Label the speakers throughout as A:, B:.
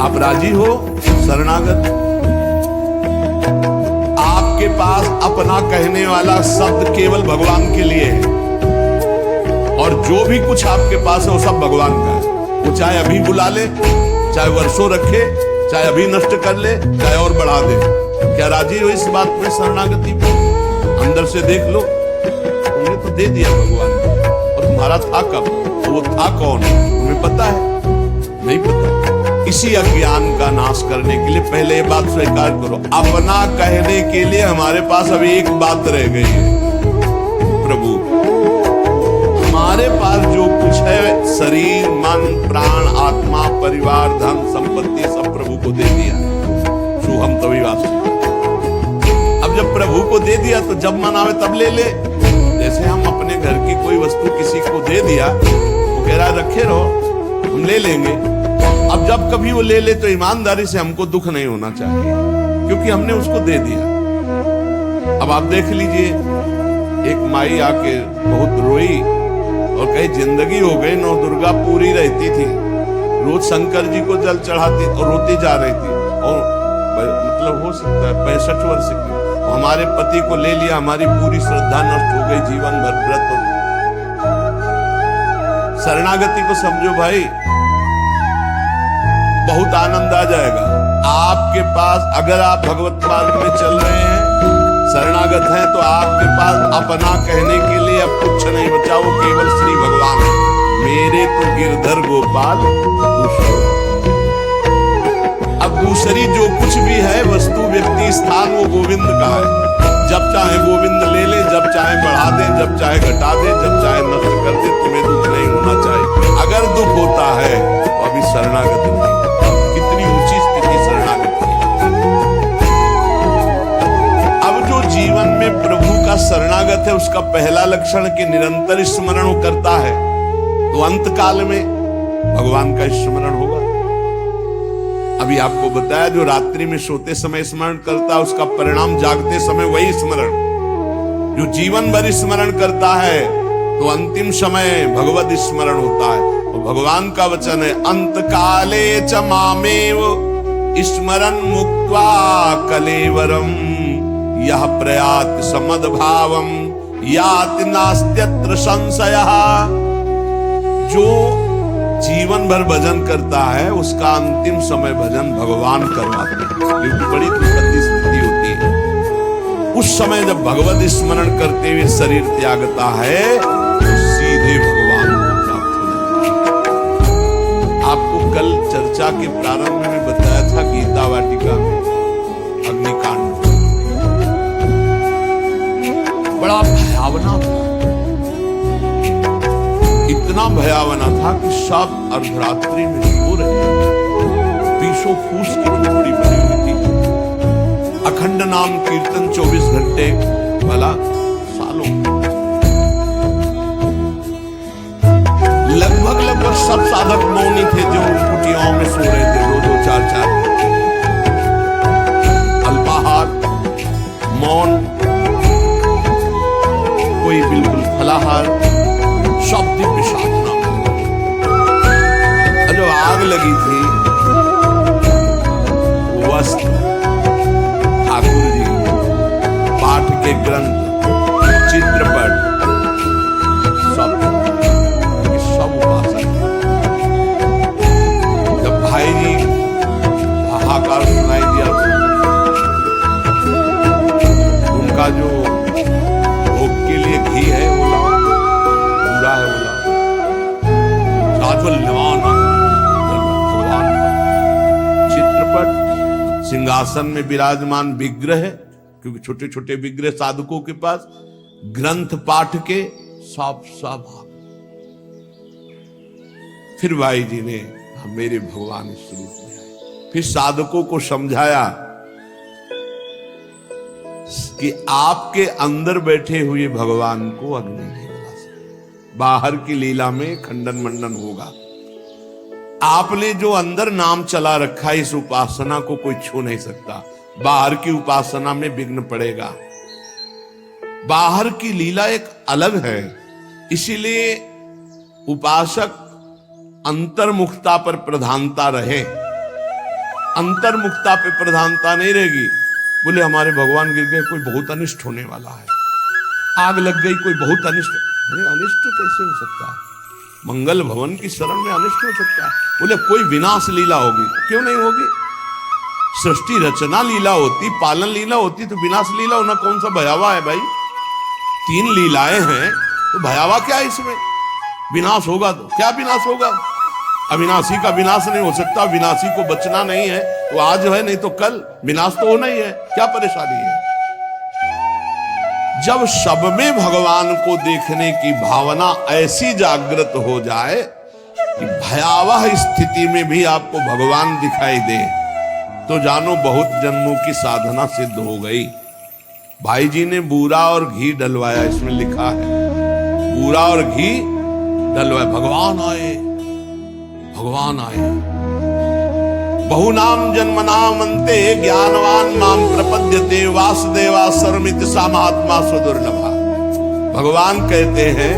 A: आप राजी हो? शरणागत। आपके पास अपना कहने वाला शब्द केवल भगवान के लिए है, और जो भी कुछ आपके पास है वो सब भगवान का है। वो चाहे अभी बुला ले, चाहे वर्षों रखे, चाहे अभी नष्ट कर ले, चाहे और बढ़ा दे। क्या राजी हो इस बात में शरणागति पे? अंदर से देख लो, तुमने तो दे दिया भगवान को, और तुम्हारा था कब? तो वो था कौन? तुम्हें पता है? नहीं पता। इसी अज्ञान का नाश करने के लिए पहले ये बात स्वीकार करो, अपना कहने के लिए हमारे पास अभी एक बात रह गई है, प्रभु। हमारे पास जो कुछ है, शरीर, मन, प्राण, आत्मा, परिवार, धन, संपत्ति, सब प्रभु को दे दिया। शुभम तभी वास्तव। अब जब प्रभु को दे दिया तो जब मन आवे तब ले ले। जैसे हम अपने घर की कोई वस्तु किसी को दे दिया, वो कह रहा रखे रहो, हम ले लेंगे। अब जब कभी वो ले ले तो ईमानदारी से हमको दुख नहीं होना चाहिए, क्योंकि हमने उसको दे दिया। अब आप देख लीजिए, एक माई आके बहुत रोई और कही जिंदगी हो गई, नौ दुर्गा पूरी रहती थी, रोज शंकर जी को जल चढ़ाती और रोती जा रही थी, और मतलब हो सकता है 65 वर्ष की। हमारे पति को ले लिया, हमारी पूरी श्रद्धा नष्ट हो गई, जीवन भर व्रत। शरणागति को समझो भाई, बहुत आनंद आ जाएगा आपके पास। अगर आप भगवत मार्ग में चल रहे हैं, शरणागत हैं, तो आपके पास अपना कहने के लिए अब कुछ नहीं बचा, वो केवल श्री भगवान है। मेरे तो गिरधर गोपाल। अब दूसरी जो कुछ भी है, वस्तु, व्यक्ति, स्थान, वो गोविंद का है। जब चाहे गोविंद ले ले, जब चाहे बढ़ा दे, जब चाहे घटा दे, जब चाहे नष्ट कर दे, तुम्हें दुख नहीं होना चाहिए। अगर दुख होता है तो अभी शरणागत नहीं। कितनी ऊंची स्थिति शरणागत की। अब जो जीवन में प्रभु का शरणागत है, उसका पहला लक्षण कि निरंतर स्मरण करता है, तो अंत काल में भगवान का स्मरण होगा। अभी आपको बताया, जो रात्रि में सोते समय स्मरण करता है, उसका परिणाम जागते समय वही स्मरण। जो जीवन भर स्मरण करता है, तो अंतिम समय भगवत स्मरण होता है। तो भगवान का वचन है, अंत काले च मामेव स्मरन् मुक्त्वा कलेवरम यह प्रयाति समद्भावम याति नास्त्यत्र संशयः। जो जीवन भर भजन करता है, उसका अंतिम समय भजन भगवान करवाते हैं, क्योंकि बड़ी दुखद स्थिति होती है। उस समय जब भगवत स्मरण करते हुए शरीर त्यागता है, तो सीधे भगवान को प्राप्त हो जाता है। आपको कल चर्चा के प्रारंभ में बताया था, गीता वाटिका में अग्निकांड बड़ा भयावना था। इतना भयावना था कि सब अर्धरात्रि में सो रहे, बीसों फूस की झोपड़ी बनी हुई थी। अखंड नाम कीर्तन 24 घंटे वाला सालों। लगभग सब साधक मौनी थे, जो कुटियाओं में सो रहे थे, 2-2, 4-4। अल्पाहार, मौन, कोई बिल्कुल फलाहार, सब दिव्य साधना में। जो आग लगी थी, वस्त्र, ठाकुर जी, पाठ के ग्रंथ, चित्रपट, सब उपासक। जब भाई जी हाहाकार सुनाई दिया, तो उनका जो भोग के लिए घी है वो लाओ, पूरा है वो लाओ, राजवल्यमान भगवान। चित्रपट, सिंहासन में विराजमान विग्रह है, क्योंकि छोटे छोटे विग्रह साधकों के पास, ग्रंथ पाठ के सब फिर भाई जी ने मेरे भगवान इस रूप में आए। फिर साधकों को समझाया कि आपके अंदर बैठे हुए भगवान को अग्नि नहीं बना सकते, बाहर की लीला में खंडन मंडन होगा। आपने जो अंदर नाम चला रखा है, इस उपासना को कोई छू नहीं सकता। बाहर की उपासना में विघ्न पड़ेगा। बाहर की लीला एक अलग है, इसीलिए उपासक अंतर्मुखता पर प्रधानता रहे। अंतर्मुखता पे प्रधानता नहीं रहेगी। बोले हमारे भगवान गिर गए, कोई बहुत अनिष्ट होने वाला है, आग लग गई, कोई बहुत अनिष्ट। अरे अनिष्ट कैसे हो सकता है? मंगल भवन की शरण में अनिष्ट हो सकता है? बोले कोई विनाश लीला होगी। क्यों नहीं होगी? सृष्टि रचना लीला होती, पालन लीला होती, तो विनाश लीला होना कौन सा भयावह है भाई? 3 लीलाएं हैं तो भयावह क्या है इसमें? विनाश होगा तो क्या विनाश होगा? अविनाशी का विनाश नहीं हो सकता, विनाशी को बचना नहीं है तो आज है नहीं तो कल विनाश तो होना ही है, क्या परेशानी है? जब सब में भगवान को देखने की भावना ऐसी जागृत हो जाए कि भयावह स्थिति में भी आपको भगवान दिखाई दे, तो जानो बहुत जन्मों की साधना सिद्ध हो गई। भाई जी ने बूरा और घी डलवाया, इसमें लिखा है बूरा और घी डलवाया, भगवान आए, भगवान आए। बहुनाम जन्मनाम अन्ते ज्ञानवान माम प्रपद्यते वासुदेवा सर्वमिति सा महात्मा सुदुर्लभा। भगवान कहते हैं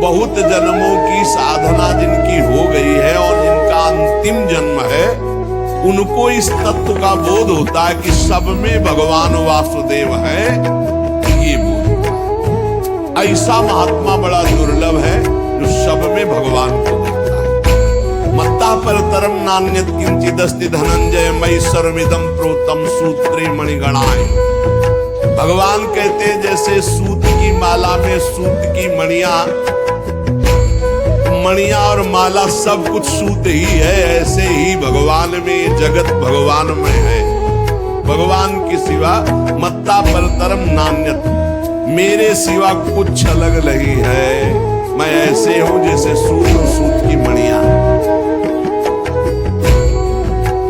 A: बहुत जन्मों की साधना जिनकी हो गई है और जिनका अंतिम जन्म है, उनको इस तत्व का बोध होता है कि सब में भगवान वासुदेव है। ये बोध, ऐसा महात्मा बड़ा दुर्लभ है जो सब में भगवान को देखता है। मत्ता परतरम नान्यत किंचिदस्ति धनंजय मयि सर्वमिदं प्रोतम सूत्रे मणिगणाय। भगवान कहते हैं जैसे सूत की माला में सूत की मणियां और माला सब कुछ सूत ही है, ऐसे ही भगवान में, जगत भगवान में है। भगवान की सिवा मत्ता परतरम नान्यत, मेरे सिवा कुछ अलग नहीं है। मैं ऐसे हूं जैसे सूत और सूत की मणियां,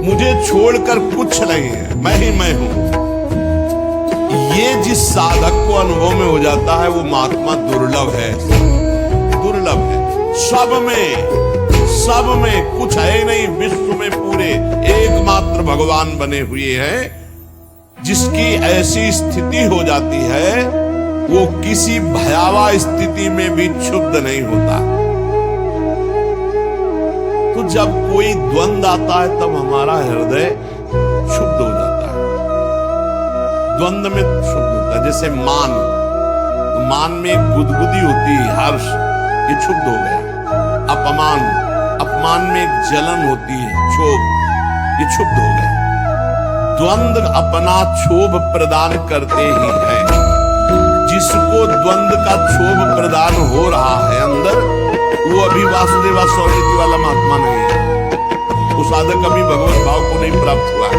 A: मुझे छोड़कर कुछ नहीं है, मैं ही मैं हूं। ये जिस साधक को अनुभव में हो जाता है वो महात्मा दुर्लभ है, दुर्लभ है। सब में कुछ है नहीं, विश्व में पूरे एकमात्र भगवान बने हुए हैं। जिसकी ऐसी स्थिति हो जाती है वो किसी भयावह स्थिति में भी क्षुब्ध नहीं होता। तो जब कोई द्वंद्व आता है तब हमारा हृदय क्षुब्ध हो जाता है, द्वंद्व में क्षुब्ध होता है। जैसे मान, तो मान में गुदगुदी होती है, हर्ष, ये क्षुब्ध हो गया। अपमान, अपमान में एक जलन होती है, क्षोभ, ये क्षुब्ध हो गया। द्वंद्व अपना क्षोभ प्रदान करते ही है। जिसको द्वंद्व का क्षोभ प्रदान हो रहा है अंदर, वो अभी वासुदेवा स्वरूप वाला महात्मा नहीं है। वो साधक अभी भगवत भाव को नहीं प्राप्त हुआ है।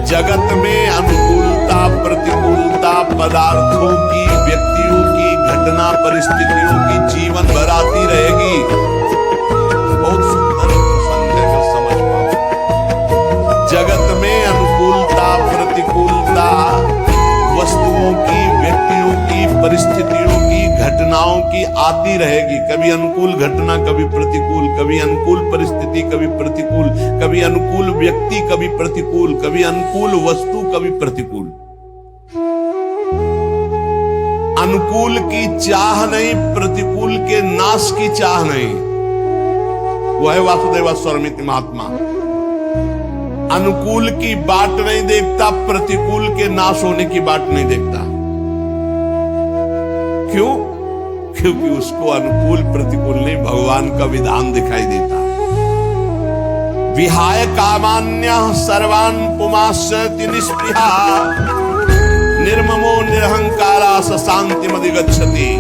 A: जगत में अनुकूलता प्रतिकूलता पदार्थों की, व्यक्तियों की, घटना परिस्थितियों की जीवन भर आती रहेगी। बहुत सुंदर प्रसंग है, समझ पाओ। जगत में अनुकूलता प्रतिकूलता वस्तुओं की, व्यक्तियों की, परिस्थितियों की, घटनाओं की आती रहेगी। कभी अनुकूल घटना, कभी प्रतिकूल, कभी अनुकूल परिस्थिति, कभी प्रतिकूल, कभी अनुकूल व्यक्ति, कभी प्रतिकूल, कभी अनुकूल वस्तु, कभी प्रतिकूल। अनुकूल की चाह नहीं, प्रतिकूल के नाश की चाह नहीं। वो है वासुदेवा स्वरमिति महात्मा। अनुकूल की बाट नहीं देखता, प्रतिकूल के नाश होने की बाट नहीं देखता। क्यों? क्योंकि उसको अनुकूल प्रतिकूल नहीं, भगवान का विधान दिखाई देता। विहाय कामान्य सर्वान् पुमाश्चरति निस्पृहा निर्ममो निरहंकारा स शांतिमधिगच्छति।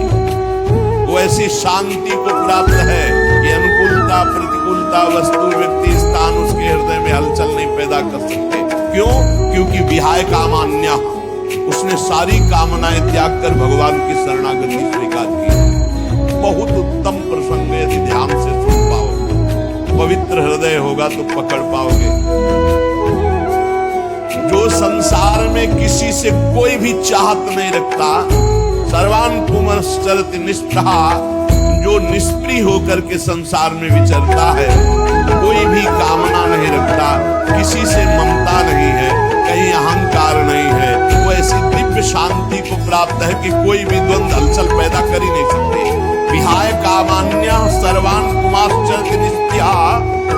A: वो ऐसी शांति को प्राप्त है कि अनुकूलता प्रतिकूलता वस्तु व्यक्ति स्थान उसके हृदय में हलचल नहीं पैदा कर सकते। क्यों? क्योंकि विहाय कामान्य, उसने सारी कामनाएं त्याग कर भगवान की शरणागति स्वीकार की। बहुत उत्तम प्रसंग है, यदि ध्यान से सुन पाओ, पवित्र हृदय होगा तो पकड़ पाओगे। जो संसार में किसी से कोई भी चाहत नहीं रखता, सर्वान् पुमाश्चरति निस्पृहा, जो निष्प्रिय होकर के संसार में विचरता है, कोई भी कामना नहीं रखता, किसी से ममता नहीं है, कहीं अहंकार नहीं है, वो ऐसी दिव्य शांति को प्राप्त है कि कोई भी द्वंद्व हलचल पैदा कर ही नहीं सकते। विहाय कामान्य सर्वान् पुमाश्चरति निस्पृहा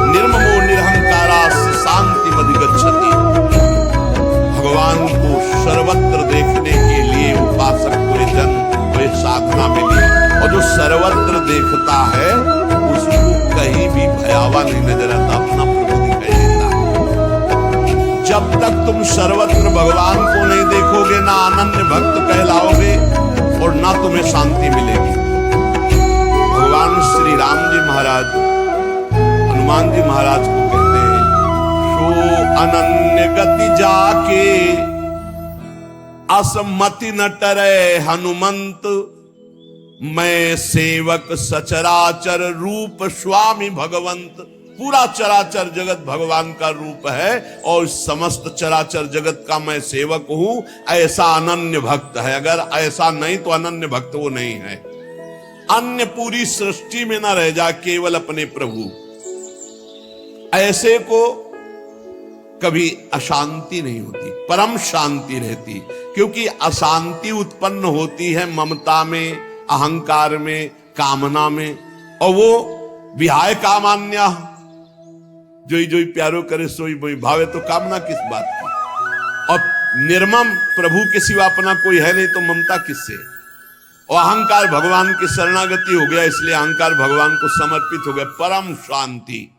A: निर्ममो निरहंकारा स शांतिमधिगच्छति। जो सर्वत्र देखता है उसको कहीं भी भयावह नहीं नजर आता, अपना प्रभु दिखाई देता है। जब तक तुम सर्वत्र भगवान को नहीं देखोगे ना अनन्य भक्त कहलाओगे और ना तुम्हें शांति मिलेगी। भगवान श्री राम जी महाराज हनुमान जी महाराज को कहते हैं, सो अनन्य गति जाके असमति न टरे हनुमंत, मैं सेवक सचराचर रूप स्वामी भगवंत। पूरा चराचर जगत भगवान का रूप है और समस्त चराचर जगत का मैं सेवक हूं, ऐसा अनन्य भक्त है। अगर ऐसा नहीं तो अनन्य भक्त वो नहीं है। अन्य पूरी सृष्टि में न रह जा, केवल अपने प्रभु। ऐसे को कभी अशांति नहीं होती, परम शांति रहती। क्योंकि अशांति उत्पन्न होती है ममता में, अहंकार में, कामना में, और वो विहाय कामान्या, जोई जोई प्यारो करे सोई बोई भावे। तो कामना किस बात की? और निर्मम प्रभु के सिवा अपना कोई है नहीं तो ममता किससे? और अहंकार भगवान की शरणागति हो गया, इसलिए अहंकार भगवान को समर्पित हो गया। परम शांति।